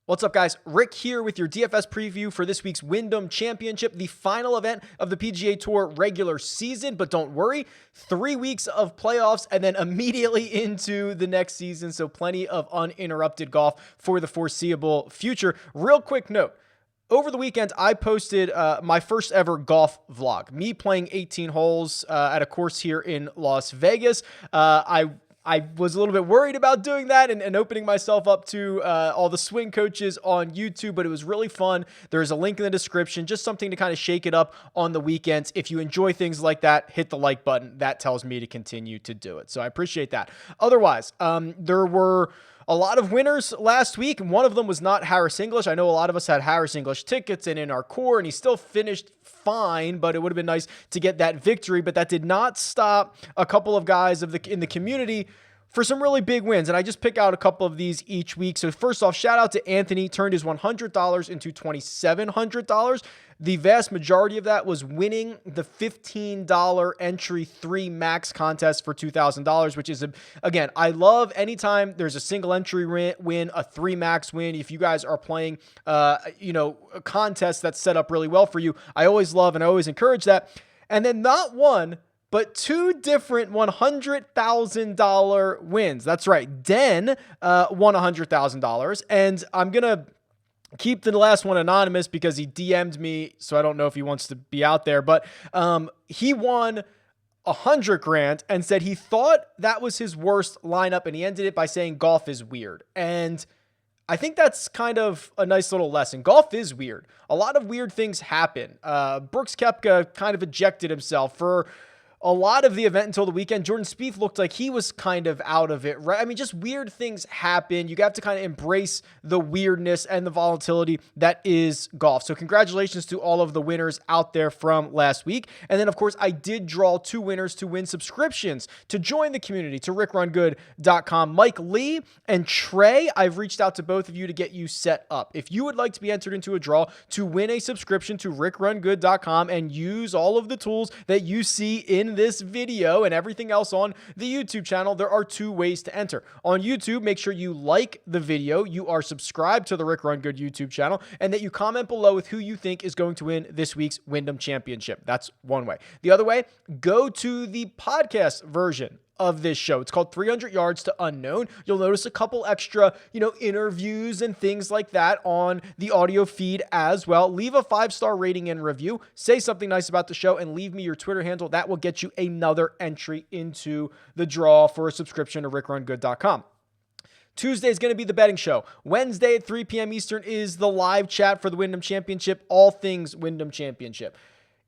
What's up, guys? Rick here with your DFS preview for this week's Wyndham Championship, the final event of the PGA Tour regular season. But don't worry, 3 weeks of playoffs and then immediately into the next season. So plenty of uninterrupted golf for the foreseeable future. Real quick note. Over the weekend, I posted my first ever golf vlog, me playing 18 holes at a course here in Las Vegas. I was a little bit worried about doing that and opening myself up to all the swing coaches on YouTube, but it was really fun. There's a link in the description, just something to kind of shake it up on the weekends. If you enjoy things like that, hit the like button. That tells me to continue to do it. So I appreciate that. Otherwise, there were a lot of winners last week, and one of them was not Harris English. I know a lot of us had Harris English tickets and in our core, and he still finished fine, but it would have been nice to get that victory. But that did not stop a couple of guys in the community for some really big wins. And I just pick out a couple of these each week. So first off, shout out to Anthony, turned his $100 into $2,700. The vast majority of that was winning the $15 entry 3 max contest for $2,000, which is, again, I love anytime there's a single entry win, a 3 max win. If you guys are playing, a contest that's set up really well for you, I always love and I always encourage that. And then not one, but 2 different $100,000 wins. That's right. Den won $100,000. And I'm going to keep the last one anonymous because he DM'd me, so I don't know if he wants to be out there. But he won $100,000 and said he thought that was his worst lineup, and he ended it by saying golf is weird. And I think that's kind of a nice little lesson. Golf is weird. A lot of weird things happen. Brooks Koepka kind of ejected himself for a lot of the event until the weekend. Jordan Spieth looked like he was kind of out of it, right? I mean, just weird things happen. You have to kind of embrace the weirdness and the volatility that is golf. So congratulations to all of the winners out there from last week. And then, of course, I did draw 2 winners to win subscriptions to join the community to RickRunGood.com. Mike Lee and Trey, I've reached out to both of you to get you set up. If you would like to be entered into a draw to win a subscription to RickRunGood.com and use all of the tools that you see in this video and everything else on the YouTube channel, there are 2 ways to enter. On YouTube, make sure you like the video, you are subscribed to the Rick Run Good YouTube channel, and that you comment below with who you think is going to win this week's Wyndham Championship. That's one way. The other way, go to the podcast version of this show. It's called 300 Yards to Unknown. You'll notice a couple extra, interviews and things like that on the audio feed as well. Leave a 5-star rating and review. Say something nice about the show and leave me your Twitter handle. That will get you another entry into the draw for a subscription to RickRunGood.com. Tuesday is going to be the betting show. Wednesday at 3 p.m. Eastern is the live chat for the Wyndham Championship. All things Wyndham Championship.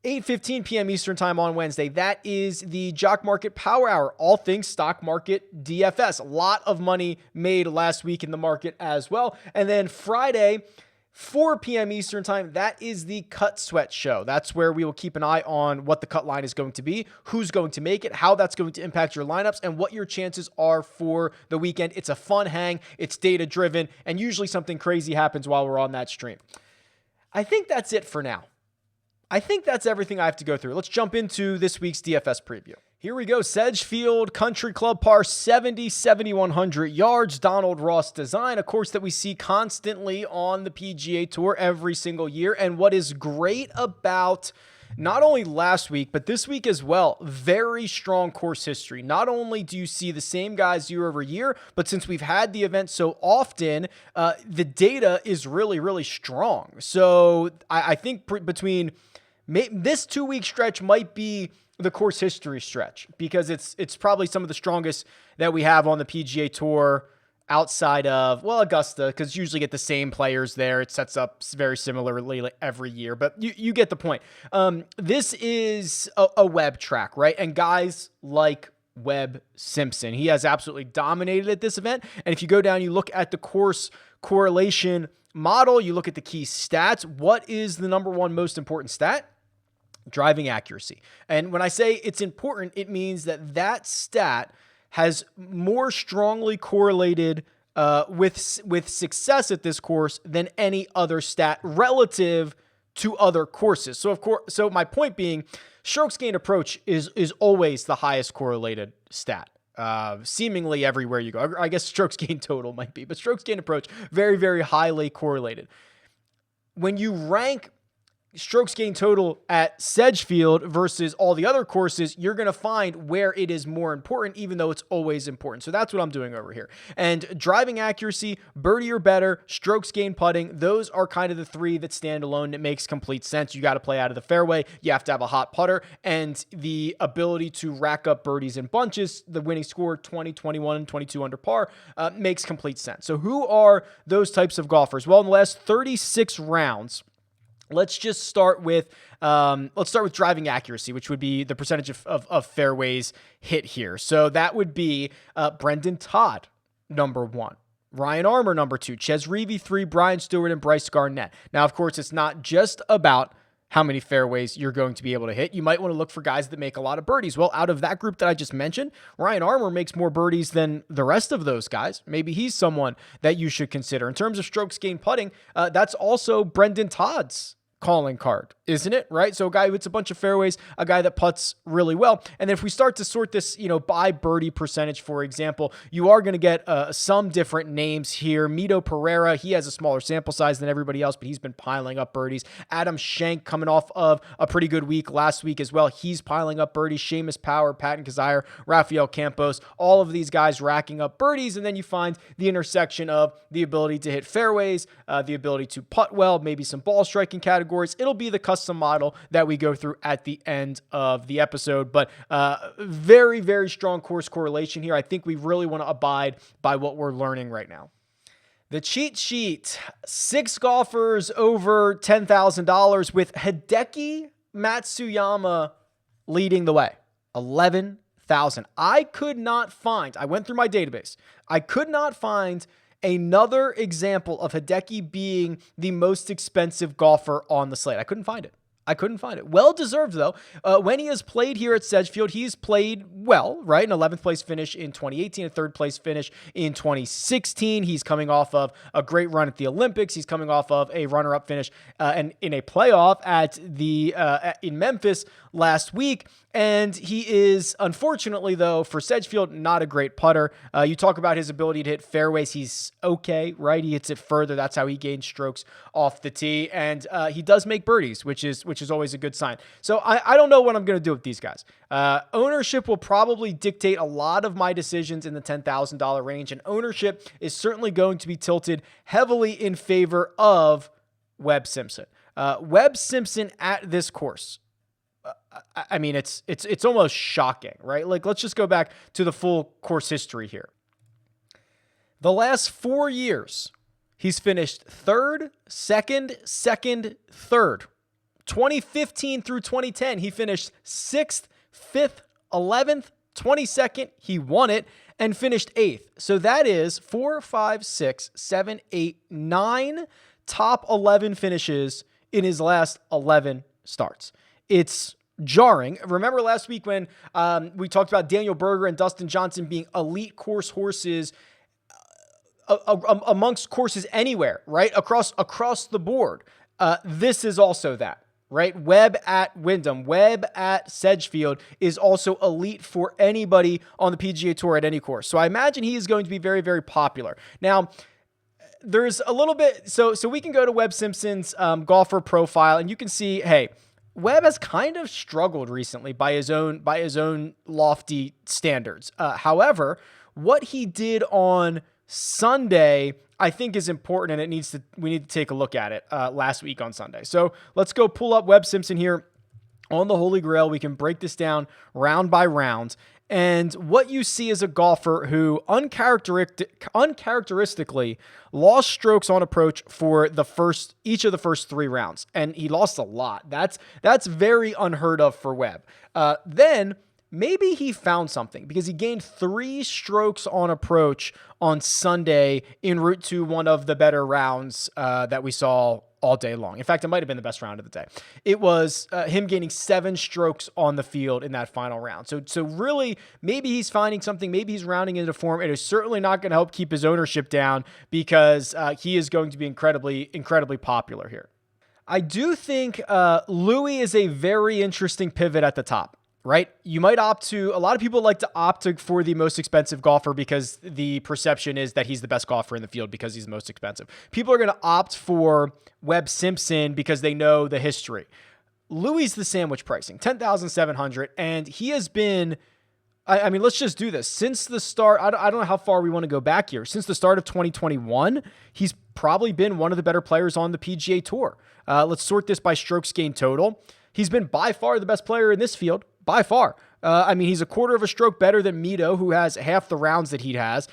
8:15 p.m. Eastern time on Wednesday. That is the Jock Market Power Hour. All things stock market DFS. A lot of money made last week in the market as well. And then Friday, 4 p.m. Eastern time, that is the Cut Sweat show. That's where we will keep an eye on what the cut line is going to be, who's going to make it, how that's going to impact your lineups, and what your chances are for the weekend. It's a fun hang. It's data-driven, and usually something crazy happens while we're on that stream. I think that's it for now. I think that's everything I have to go through. Let's jump into this week's DFS preview. Here we go. Sedgefield Country Club par 70, 7,100 yards. Donald Ross design, a course that we see constantly on the PGA Tour every single year. And what is great about not only last week, but this week as well, very strong course history. Not only do you see the same guys year over year, but since we've had the event so often, the data is really, really strong. So I think between this 2-week stretch might be the course history stretch because it's probably some of the strongest that we have on the PGA Tour outside of, Augusta, because you usually get the same players there. It sets up very similarly every year, but you get the point. This is a Webb track, right? And guys like Webb Simpson, he has absolutely dominated at this event. And if you go down, you look at the course correlation model, you look at the key stats. What is the number one most important stat? Driving accuracy. And when I say it's important, it means that stat has more strongly correlated with success at this course than any other stat relative to other courses. So of course, so my point being, strokes gained approach is always the highest correlated stat. Seemingly everywhere you go. I guess strokes gained total might be, but strokes gained approach, very, very highly correlated. When you rank strokes gained total at Sedgefield versus all the other courses, you're going to find where it is more important, even though it's always important. So that's what I'm doing over here. And driving accuracy, birdie or better, strokes gained putting, those are kind of the three that stand alone. It makes complete sense. You got to play out of the fairway. You have to have a hot putter and the ability to rack up birdies in bunches. The winning score, 20, 21, 22 under par, makes complete sense. So who are those types of golfers? Well, in the last 36 rounds, let's just start with driving accuracy, which would be the percentage of fairways hit here. So that would be Brendan Todd, number 1. Ryan Armour, number 2. Ches Reavie, 3. Brian Stewart, and Bryce Garnett. Now, of course, it's not just about how many fairways you're going to be able to hit. You might want to look for guys that make a lot of birdies. Well, out of that group that I just mentioned, Ryan Armour makes more birdies than the rest of those guys. Maybe he's someone that you should consider. In terms of strokes gained putting, that's also Brendan Todd's calling card, isn't it? Right? So a guy who hits a bunch of fairways, a guy that putts really well. And if we start to sort this, by birdie percentage, for example, you are going to get some different names here. Mito Pereira, he has a smaller sample size than everybody else, but he's been piling up birdies. Adam Schenk coming off of a pretty good week last week as well. He's piling up birdies. Seamus Power, Patton Kizzire, Rafael Campos, all of these guys racking up birdies. And then you find the intersection of the ability to hit fairways, the ability to putt well, maybe some ball striking categories. It'll be the custom model that we go through at the end of the episode, but very, very strong course correlation here. I think we really want to abide by what we're learning right now. The cheat sheet, 6 golfers over $10,000 with Hideki Matsuyama leading the way, 11,000. I went through my database. I could not find another example of Hideki being the most expensive golfer on the slate. I couldn't find it. Well deserved, though. When he has played here at Sedgefield, he's played well, right? An 11th place finish in 2018, a 3rd place finish in 2016. He's coming off of a great run at the Olympics. He's coming off of a runner-up finish and in a playoff in Memphis last week. And he is, unfortunately, though, for Sedgefield, not a great putter. You talk about his ability to hit fairways. He's okay, right? He hits it further. That's how he gains strokes off the tee. And he does make birdies, which is always a good sign. So I don't know what I'm going to do with these guys. Ownership will probably dictate a lot of my decisions in the $10,000 range. And ownership is certainly going to be tilted heavily in favor of Webb Simpson. Webb Simpson at this course. I mean, it's almost shocking, right? Like, let's just go back to the full course history here. The last 4 years, he's finished 3rd, 2nd, 3rd. 2015 through 2010, he finished 6th, 5th, 11th, 22nd. He won it and finished 8th. So that is 4, 5, 6, 7, 8, 9 top 11 finishes in his last 11 starts. It's jarring. Remember last week when we talked about Daniel Berger and Dustin Johnson being elite course horses amongst courses anywhere, right? Across the board. This is also that, right? Webb at Wyndham, Webb at Sedgefield is also elite for anybody on the PGA Tour at any course. So I imagine he is going to be very, very popular. Now, there's a little bit, so we can go to Webb Simpson's golfer profile, and you can see, hey, Webb has kind of struggled recently by his own lofty standards. However, what he did on Sunday, I think, is important, and we need to take a look at it last week on Sunday. So let's go pull up Webb Simpson here on the Holy Grail. We can break this down round by round. And what you see is a golfer who uncharacteristically lost strokes on approach for each of the first 3 rounds. And he lost a lot. That's very unheard of for Webb. Then maybe he found something because he gained 3 strokes on approach on Sunday en route to one of the better rounds that we saw all day long. In fact, it might have been the best round of the day. It was him gaining 7 strokes on the field in that final round. So really, maybe he's finding something. Maybe he's rounding into form. It is certainly not going to help keep his ownership down because he is going to be incredibly, incredibly popular here. I do think Louis is a very interesting pivot at the top, right? You might opt to, a lot of people like to opt for the most expensive golfer because the perception is that he's the best golfer in the field because he's the most expensive. People are going to opt for Webb Simpson because they know the history. Louis the sandwich pricing, $10,700, and he has been, I mean, let's just do this. Since the start, I don't know how far we want to go back here. Since the start of 2021, he's probably been one of the better players on the PGA Tour. Let's sort this by strokes gained total. He's been by far the best player in this field, by far. I mean, he's a quarter of a stroke better than Mito, who has half the rounds that he has.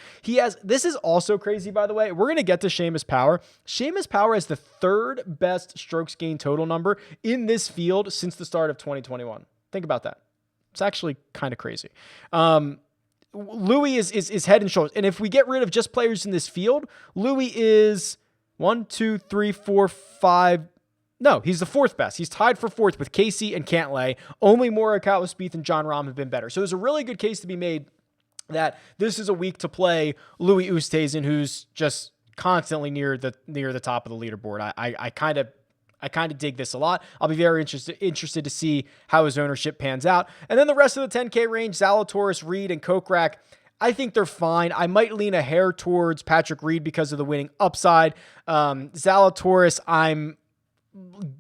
This is also crazy, by the way. We're going to get to Seamus Power. Seamus Power has the third best strokes gained total number in this field since the start of 2021. Think about that. It's actually kind of crazy. Louis is head and shoulders. And if we get rid of just players in this field, Louis is 1, 2, 3, 4, 5. No, he's the fourth best. He's tied for fourth with Casey and Cantlay. Only Morikawa, Spieth, and Jon Rahm have been better. So there's a really good case to be made that this is a week to play Louis Oosthuizen, who's just constantly near the top of the leaderboard. I kind of dig this a lot. I'll be very interested to see how his ownership pans out. And then the rest of the 10K range, Zalatoris, Reed, and Kokrak, I think they're fine. I might lean a hair towards Patrick Reed because of the winning upside. Zalatoris, I'm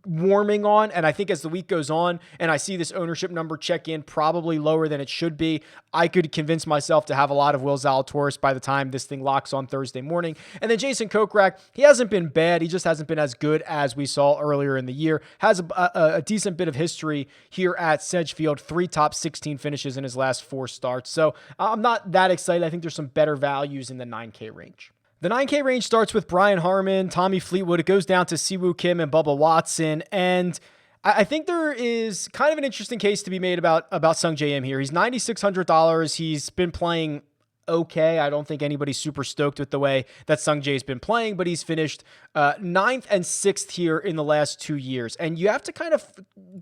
warming on, and I think as the week goes on and I see this ownership number check in probably lower than it should be, I could convince myself to have a lot of Will Zalatoris by the time this thing locks on Thursday morning. And then Jason Kokrak, he hasn't been bad. He just hasn't been as good as we saw earlier in the year. Has a decent bit of history here at Sedgefield, 3 top 16 finishes in his last 4 starts. So I'm not that excited. I think there's some better values in the 9K range. The 9K range starts with Brian Harman, Tommy Fleetwood. It goes down to Siwoo Kim and Bubba Watson. And I think there is kind of an interesting case to be made about Sungjae Im here. He's $9,600. He's been playing okay. I don't think anybody's super stoked with the way that Sungjae's been playing, but he's finished 9th and 6th here in the last 2 years. And you have to kind of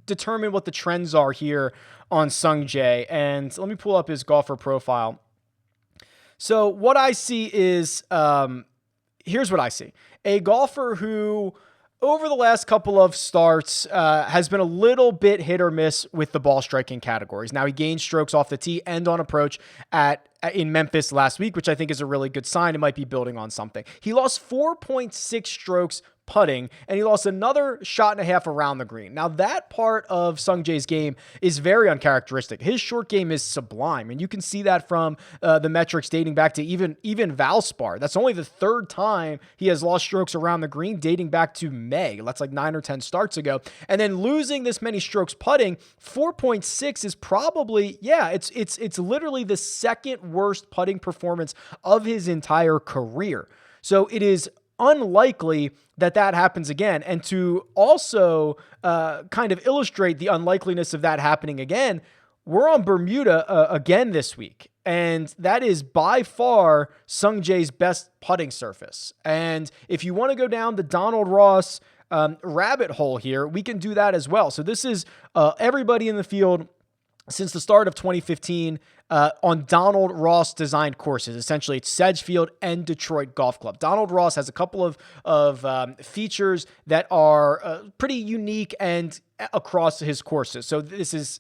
determine what the trends are here on Sungjae. And let me pull up his golfer profile. So what I see is, here's what I see. A golfer who, over the last couple of starts, has been a little bit hit or miss with the ball striking categories. Now, he gained strokes off the tee and on approach in Memphis last week, which I think is a really good sign. It might be building on something. He lost 4.6 strokes putting, and he lost another shot and a half around the green. Now, that part of Sungjae's game is very uncharacteristic. His short game is sublime, and you can see that from the metrics dating back to even Valspar. That's only the 3rd time he has lost strokes around the green, dating back to May. That's like 9 or 10 starts ago. And then losing this many strokes putting, 4.6 is probably, it's literally the 2nd worst putting performance of his entire career. So it is unlikely that happens again. And to also kind of illustrate the unlikeliness of that happening again, we're on Bermuda again this week. And that is by far Sungjae's best putting surface. And if you want to go down the Donald Ross rabbit hole here, we can do that as well. So this is everybody in the field since the start of 2015 on Donald Ross designed courses. Essentially, it's Sedgefield and Detroit Golf Club. Donald Ross has a couple of features that are pretty unique and across his courses. So this is,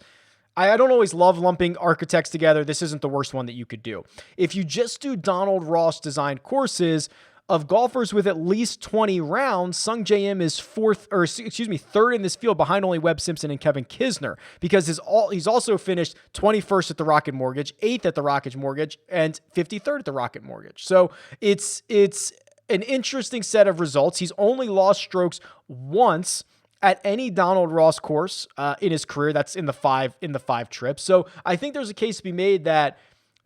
I don't always love lumping architects together. This isn't the worst one that you could do. If you just do Donald Ross designed courses, of golfers with at least 20 rounds, Sungjae Im is 3rd in this field behind only Webb Simpson and Kevin Kisner, because he's also finished 21st at the Rocket Mortgage, 8th at the Rocket Mortgage, and 53rd at the Rocket Mortgage. So it's an interesting set of results. He's only lost strokes once at any Donald Ross course in his career. That's in the five trips. So I think there's a case to be made that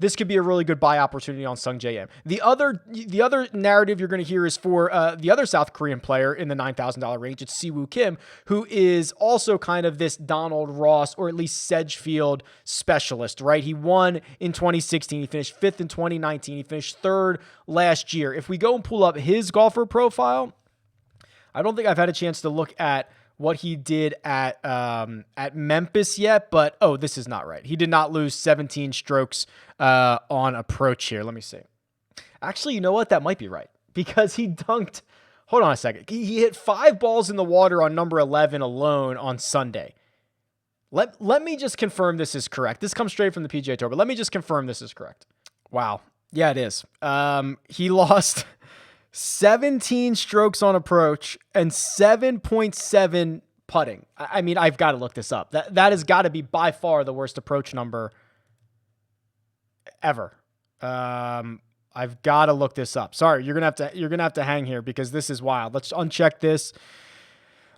this could be a really good buy opportunity on Sungjae Im. The other narrative you're going to hear is for the other South Korean player in the $9,000 range. It's Siwoo Kim, who is also kind of this Donald Ross, or at least Sedgefield specialist, right? He won in 2016. He finished 5th in 2019. He finished 3rd last year. If we go and pull up his golfer profile, I don't think I've had a chance to look at what he did at Memphis yet, but this is not right. He did not lose 17 strokes on approach here. Let me see. Actually, you know what? That might be right, because he dunked Hold on a second. He hit 5 balls in the water on number 11 alone on Sunday. Let me just confirm this is correct. This comes straight from the PGA Tour, but let me just confirm this is correct. Wow. Yeah, it is. He lost 17 strokes on approach and 7.7 putting. I mean, I've got to look this up. That has got to be by far the worst approach number ever. I've got to look this up. Sorry, you're gonna have to hang here because this is wild. Let's uncheck this.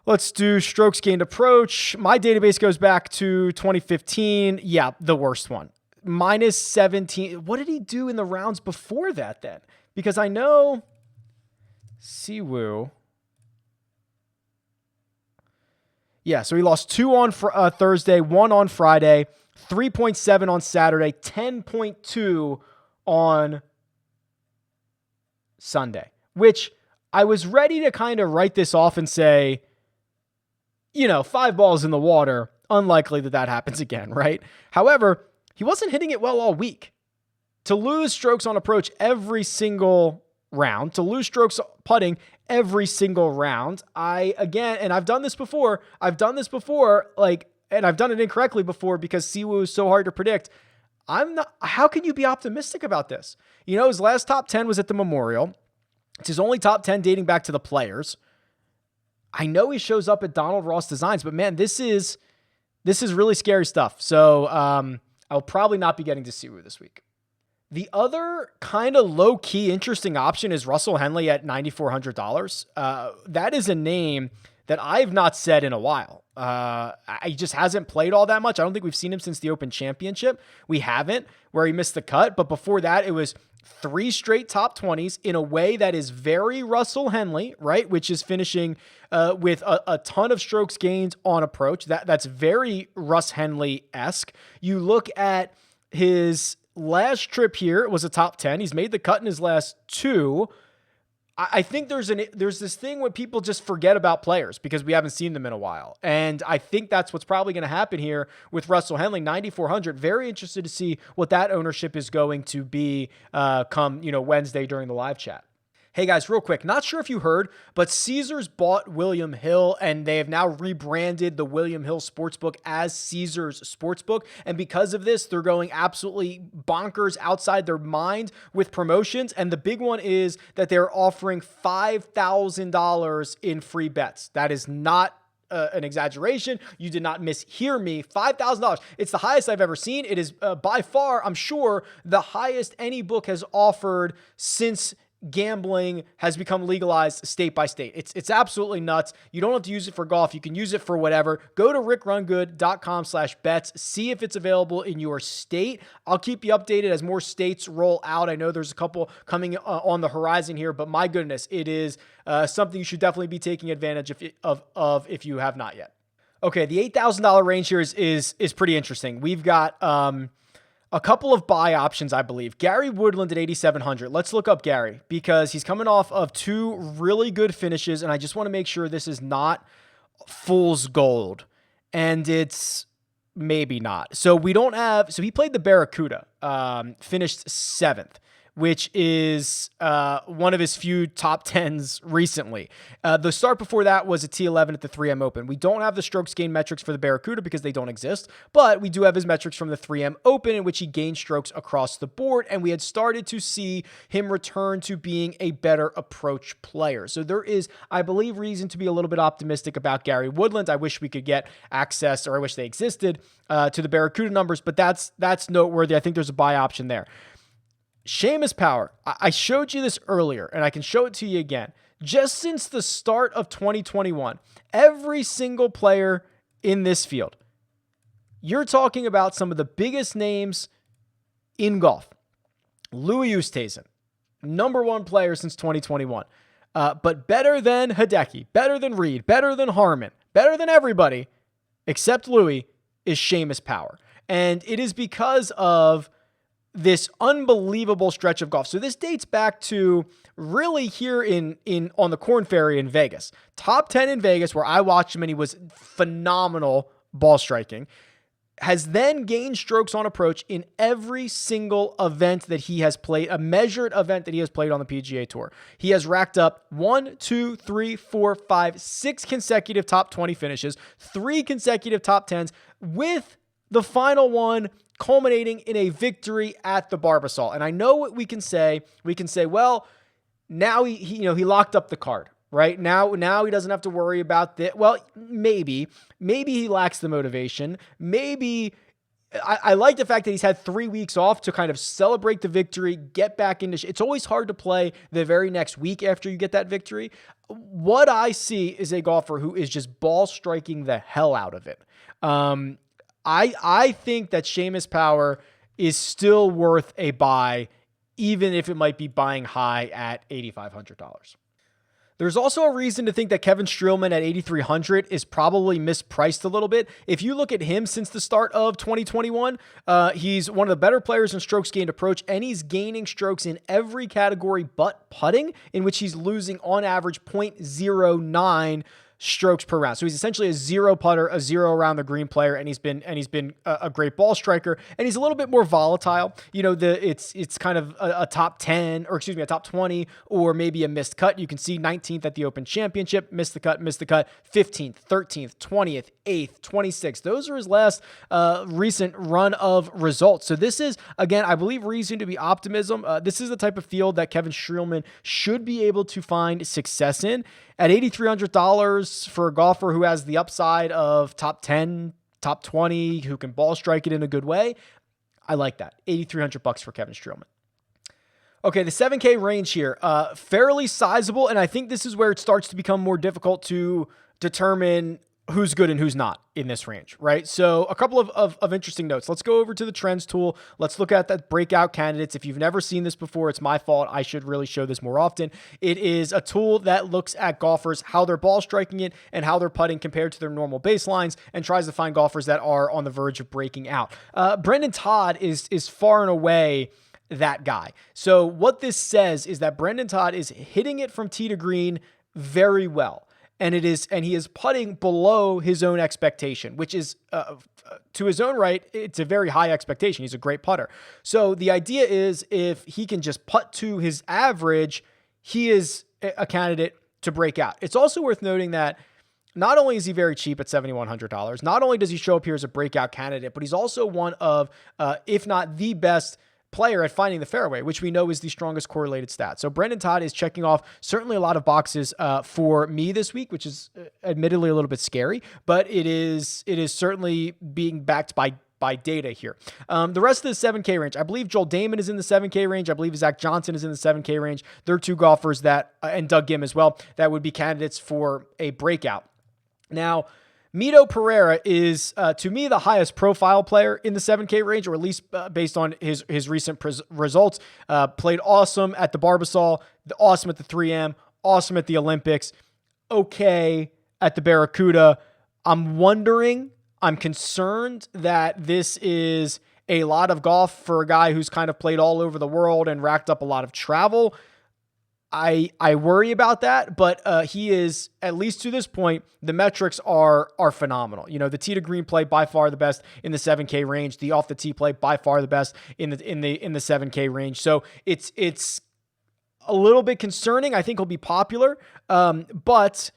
Let's do strokes gained approach. My database goes back to 2015. Yeah, the worst one. Minus 17. What did he do in the rounds before that then? Because I know Siwoo. Yeah, so he lost 2 on Thursday, 1 on Friday, 3.7 on Saturday, 10.2 on Sunday, which I was ready to kind of write this off and say, 5 balls in the water, unlikely that happens again, right? However, he wasn't hitting it well all week. To lose strokes on approach every single round, to lose strokes putting every single round, and I've done this before, and I've done it incorrectly before because Siwoo is so hard to predict. How can you be optimistic about this? His last top 10 was at the Memorial. It's his only top 10 dating back to the Players. I know he shows up at Donald Ross Designs, but man, this is really scary stuff. So I'll probably not be getting to Siwoo this week. The other kind of low-key interesting option is Russell Henley at $9,400. That is a name that I've not said in a while. He just hasn't played all that much. I don't think we've seen him since the Open Championship. We haven't, where he missed the cut. But before that, it was 3 straight top 20s in a way that is very Russell Henley, right? Which is finishing with a ton of strokes gained on approach. That's very Russ Henley-esque. You look at his last trip here, it was a top 10. He's made the cut in his last 2. I think there's this thing where people just forget about players because we haven't seen them in a while. And I think that's what's probably going to happen here with Russell Henley, 9,400. Very interested to see what that ownership is going to be come Wednesday during the live chat. Hey guys, real quick, not sure if you heard, but Caesars bought William Hill and they have now rebranded the William Hill Sportsbook as Caesars Sportsbook. And because of this, they're going absolutely bonkers outside their mind with promotions. And the big one is that they're offering $5,000 in free bets. That is not an exaggeration. You did not mishear me. $5,000. It's the highest I've ever seen. It is by far, I'm sure, the highest any book has offered since gambling has become legalized state by state. It's absolutely nuts. You don't have to use it for golf. You can use it for whatever. Go to RickRunGood.com/bets. See if it's available in your state. I'll keep you updated as more states roll out. I know there's a couple coming on the horizon here, but my goodness, it is something you should definitely be taking advantage of if you have not yet. Okay, the $8,000 range here is pretty interesting. We've got a couple of buy options, I believe. Gary Woodland at 8,700. Let's look up Gary because he's coming off of 2 really good finishes, and I just want to make sure this is not fool's gold, and it's maybe not. So he played the Barracuda, finished 7th, which is one of his few top 10s recently. The start before that was a T11 at the 3M Open. We don't have the strokes gain metrics for the Barracuda because they don't exist, but we do have his metrics from the 3M Open in which he gained strokes across the board, and we had started to see him return to being a better approach player. So there is, I believe, reason to be a little bit optimistic about Gary Woodland. I wish we could get access, or I wish they existed, to the Barracuda numbers, but that's noteworthy. I think there's a buy option there. Seamus Power, I showed you this earlier, and I can show it to you again. Just since the start of 2021, every single player in this field, you're talking about some of the biggest names in golf. Louis Oosthuizen, #1 player since 2021. But better than Hideki, better than Reed, better than Harmon, better than everybody, except Louis, is Seamus Power. And it is because of this unbelievable stretch of golf. So this dates back to really here on the Corn Ferry in Vegas. Top 10 in Vegas, where I watched him and he was phenomenal ball striking. has then gained strokes on approach in every single event that he has played, a measured event that he has played on the PGA Tour. He has racked up 6 consecutive top 20 finishes, 3 consecutive top 10s, with the final one culminating in a victory at the Barbasol. And I know what we can say. We can say, well, now he locked up the card. Right now he doesn't have to worry about that. Well, maybe he lacks the motivation. Maybe I like the fact that he's had 3 weeks off to kind of celebrate the victory, get back into it's always hard to play the very next week after you get that victory. What I see is a golfer who is just ball striking the hell out of it. I think that Seamus Power is still worth a buy, even if it might be buying high at $8,500. There's also a reason to think that Kevin Streelman at $8,300 is probably mispriced a little bit. If you look at him since the start of 2021, he's one of the better players in strokes gained approach, and he's gaining strokes in every category but putting, in which he's losing on average 0.09 strokes per round. So he's essentially a zero putter, a zero around the green player, and he's been a great ball striker, and he's a little bit more volatile. It's kind of a top 10, or excuse me, a top 20, or maybe a missed cut. You can see 19th at the Open Championship, missed the cut, 15th, 13th, 20th, 8th, 26th. Those are his last recent run of results. So this is, again, I believe, reason to be optimism. This is the type of field that Kevin Streelman should be able to find success in. At $8,300 for a golfer who has the upside of top 10, top 20, who can ball strike it in a good way, I like that. $8,300 for Kevin Streelman. Okay, the 7K range here, fairly sizable, and I think this is where it starts to become more difficult to determine who's good and who's not in this range, right? So a couple of interesting notes. Let's go over to the trends tool. Let's look at that breakout candidates. If you've never seen this before, it's my fault. I should really show this more often. It is a tool that looks at golfers, how they're ball striking it and how they're putting compared to their normal baselines, and tries to find golfers that are on the verge of breaking out. Brendan Todd is far and away that guy. So what this says is that Brendan Todd is hitting it from tee to green very well. And he is putting below his own expectation, which is, to his own right, it's a very high expectation. He's a great putter. So the idea is, if he can just putt to his average, he is a candidate to break out. It's also worth noting that not only is he very cheap at $7,100, not only does he show up here as a breakout candidate, but he's also one of, if not the best player at finding the fairway, which we know is the strongest correlated stat. So Brendan Todd is checking off certainly a lot of boxes for me this week, which is admittedly a little bit scary, but it is certainly being backed by data here. The rest of the 7K range, I believe Joel Damon is in the 7K range. I believe Zach Johnson is in the 7K range. They're two golfers that, and Doug Gim as well, that would be candidates for a breakout. Now, Mito Pereira is, to me, the highest profile player in the 7K range, or at least based on his recent results. Played awesome at the Barbasol, awesome at the 3M, awesome at the Olympics, okay at the Barracuda. I'm concerned that this is a lot of golf for a guy who's kind of played all over the world and racked up a lot of travel. I worry about that, but he is, at least to this point, the metrics are phenomenal. The tee to green play by far the best in the 7K range. The off the tee play by far the best in the 7K range. So it's a little bit concerning. I think he'll be popular, but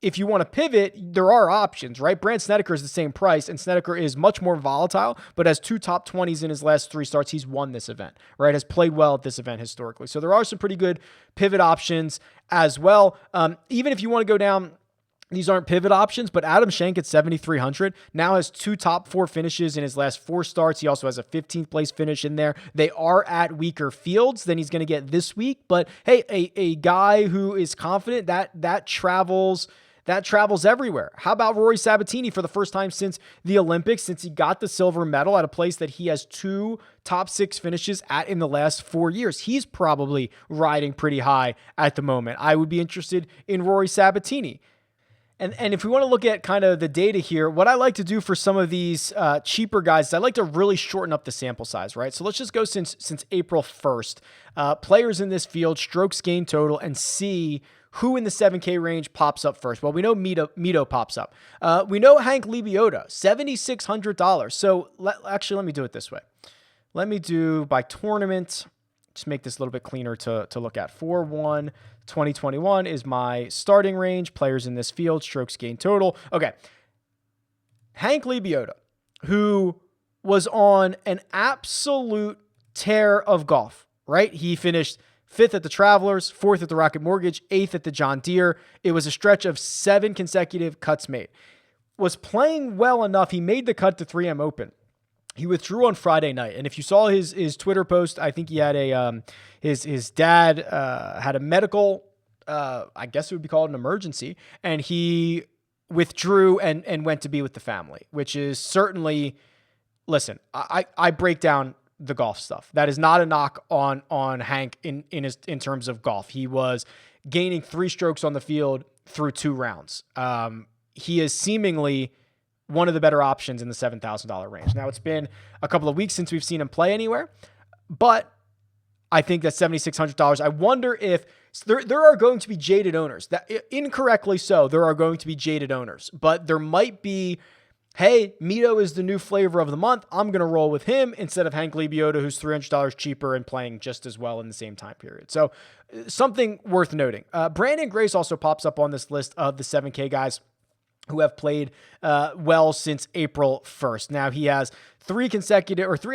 if you want to pivot, there are options, right? Brandt Snedeker is the same price, and Snedeker is much more volatile, but has 2 top 20s in his last 3 starts. He's won this event, right? Has played well at this event historically. So there are some pretty good pivot options as well. Even if you want to go down, these aren't pivot options, but Adam Schenk at $7,300 now has 2 top 4 finishes in his last 4 starts. He also has a 15th place finish in there. They are at weaker fields than he's going to get this week, but hey, a guy who is confident, that travels everywhere. How about Rory Sabatini for the first time since the Olympics, since he got the silver medal at a place that he has 2 top 6 finishes at in the last 4 years? He's probably riding pretty high at the moment. I would be interested in Rory Sabatini. And if we want to look at kind of the data here, what I like to do for some of these cheaper guys is I like to really shorten up the sample size, right? So let's just go since April 1st. Players in this field, strokes gained total, and see who in the 7K range pops up first. Well, we know Mito pops up. We know Hank Lebioda, $7,600. So actually, let me do it this way. Let me do by tournament. Just make this a little bit cleaner to look at. 4/1/2021 is my starting range. Players in this field, strokes gained total. Okay. Hank Lebioda, who was on an absolute tear of golf, right? He finished 5th at the Travelers, 4th at the Rocket Mortgage, 8th at the John Deere. It was a stretch of 7 consecutive cuts made. Was playing well enough. He made the cut to 3M Open. He withdrew on Friday night, and if you saw his Twitter post, I think he had his dad had a medical, I guess it would be called an emergency, and he withdrew and went to be with the family, which is certainly, listen, I break down the golf stuff. That is not a knock on Hank in terms of golf. He was gaining 3 strokes on the field through 2 rounds. He is seemingly one of the better options in the $7,000 range. Now, it's been a couple of weeks since we've seen him play anywhere, but I think that $7,600, I wonder if there are going to be jaded owners, that incorrectly so, there are going to be jaded owners, but there might be, hey, Mito is the new flavor of the month. I'm going to roll with him instead of Hank Lebioda, who's $300 cheaper and playing just as well in the same time period. So something worth noting. Brandon Grace also pops up on this list of the 7K guys who have played well since April 1st. Now, he has 3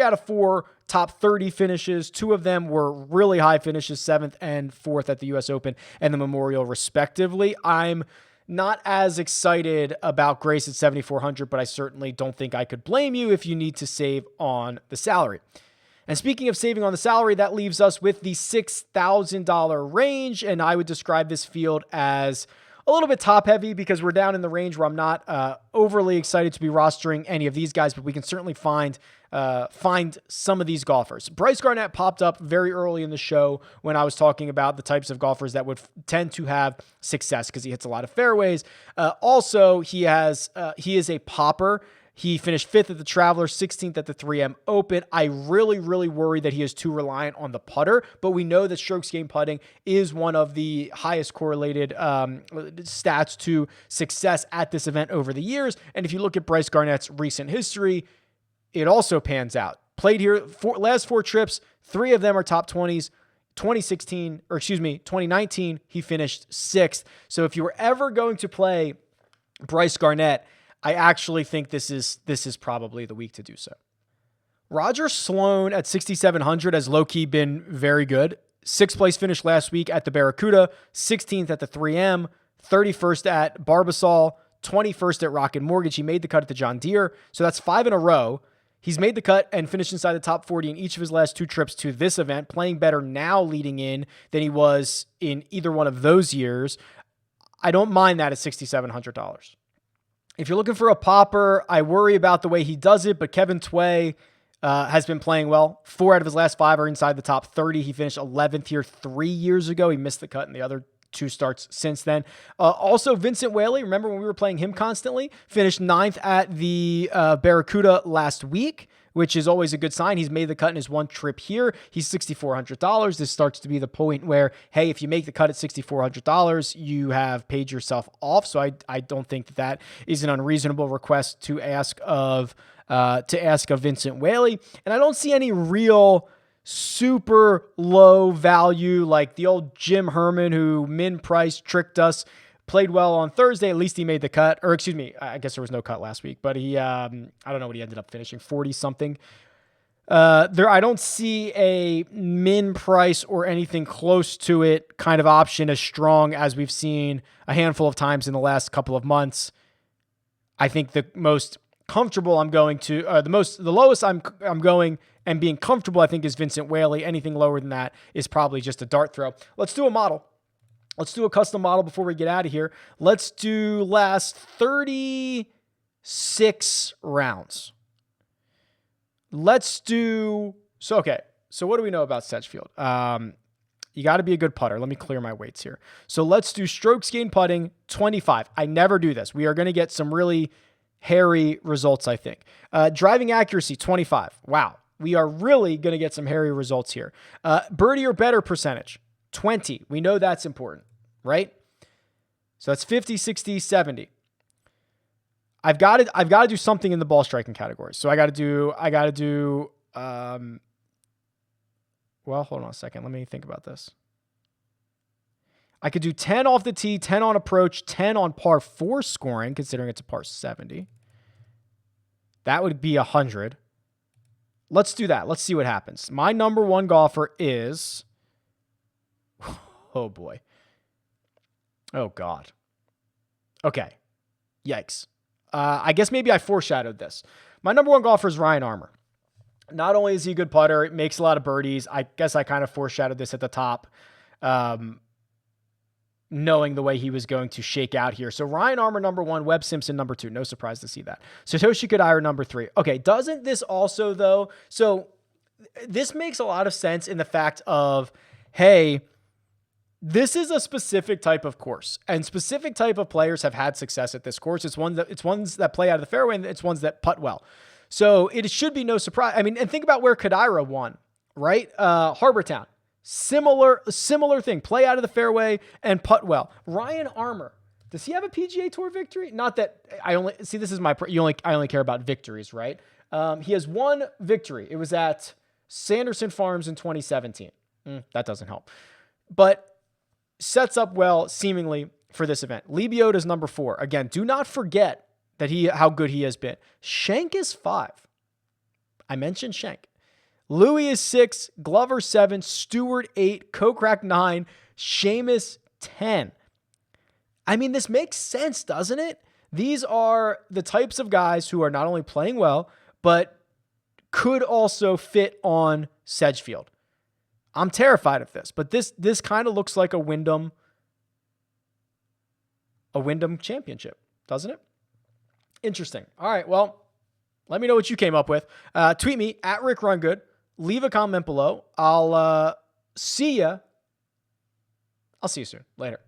out of 4 top 30 finishes. 2 of them were really high finishes, 7th and 4th at the US Open and the Memorial, respectively. I'm not as excited about Grace at 7,400, but I certainly don't think I could blame you if you need to save on the salary. And speaking of saving on the salary, that leaves us with the $6,000 range, and I would describe this field as a little bit top heavy because we're down in the range where I'm not overly excited to be rostering any of these guys, but we can certainly find some of these golfers. Bryce Garnett popped up very early in the show when I was talking about the types of golfers that would tend to have success because he hits a lot of fairways. Also, he is a popper. He finished 5th at the Travelers, 16th at the 3M Open. I really, really worry that he is too reliant on the putter, but we know that strokes gained putting is one of the highest correlated stats to success at this event over the years. And if you look at Bryce Garnett's recent history, it also pans out. Played here, last 4 trips, 3 of them are top 20s. 2019, he finished 6th. So if you were ever going to play Bryce Garnett, I actually think this is probably the week to do so. Roger Sloan at 6,700 has low-key been very good. 6th place finish last week at the Barracuda, 16th at the 3M, 31st at Barbasol, 21st at Rocket Mortgage. He made the cut at the John Deere, so that's 5 in a row. He's made the cut and finished inside the top 40 in each of his last 2 trips to this event, playing better now leading in than he was in either one of those years. I don't mind that at $6,700. If you're looking for a popper, I worry about the way he does it, but Kevin Tway has been playing well. 4 out of his last 5 are inside the top 30. He finished 11th here 3 years ago. He missed the cut in the other 2 starts since then. Also, Vincent Whaley, remember when we were playing him constantly, finished 9th at the Barracuda last week, which is always a good sign. He's made the cut in his 1 trip here. He's $6,400. This starts to be the point where, hey, if you make the cut at $6,400, you have paid yourself off. So I don't think that is an unreasonable request to ask of Vincent Whaley. And I don't see any real super low value like the old Jim Herman, who min price tricked us. Played well on Thursday. At least he made the cut. Or excuse me, I guess there was no cut last week, but he, I don't know what he ended up finishing, 40 something. I don't see a min price or anything close to it kind of option as strong as we've seen a handful of times in the last couple of months. I think the most comfortable I'm going to, the lowest I'm going and being comfortable, I think, is Vincent Whaley. Anything lower than that is probably just a dart throw. Let's do a model. Let's do a custom model before we get out of here. Let's do last 36 rounds. So what do we know about Sedgefield? You got to be a good putter. Let me clear my weights here. So let's do strokes gained putting 25. I never do this. We are going to get some really hairy results, I think. Driving accuracy 25. Wow. We are really going to get some hairy results here. Birdie or better percentage 20. We know that's important, right? So that's 50, 60, 70. I've got to do something in the ball striking category. So I got to do, well, hold on a second. Let me think about this. I could do 10 off the tee, 10 on approach, 10 on par 4 scoring, considering it's a par 70. That would be 100. Let's do that. Let's see what happens. My number one golfer is, oh boy. Oh God. Okay. Yikes. I guess maybe I foreshadowed this. My number one golfer is Ryan Armour. Not only is he a good putter, it makes a lot of birdies. I guess I kind of foreshadowed this at the top, knowing the way he was going to shake out here. So Ryan Armour, number one, Webb Simpson, number two. No surprise to see that. Satoshi Kodaira, number three. Okay, doesn't this also, though? So this makes a lot of sense in the fact of, hey, this is a specific type of course, and specific type of players have had success at this course. It's ones that play out of the fairway, and it's ones that putt well. So it should be no surprise. I mean, and think about where Kodaira won, right? Harbor Town, similar thing. Play out of the fairway and putt well. Ryan Armour, does he have a PGA Tour victory? Not that I only see. This is I only care about victories, right? He has one victory. It was at Sanderson Farms in 2017. That doesn't help, but sets up well seemingly for this event. Lee Biota's number 4. Again, do not forget that how good he has been. Schenk is 5. I mentioned Schenk. Louis is 6. Glover 7. Stewart 8. Kokrak 9. Seamus 10. I mean, this makes sense, doesn't it? These are the types of guys who are not only playing well, but could also fit on Sedgefield. I'm terrified of this, but this kind of looks like a Wyndham Championship, doesn't it? Interesting. All right, well, let me know what you came up with. Tweet me at RickRunGood. Leave a comment below. I'll see you. I'll see you soon. Later.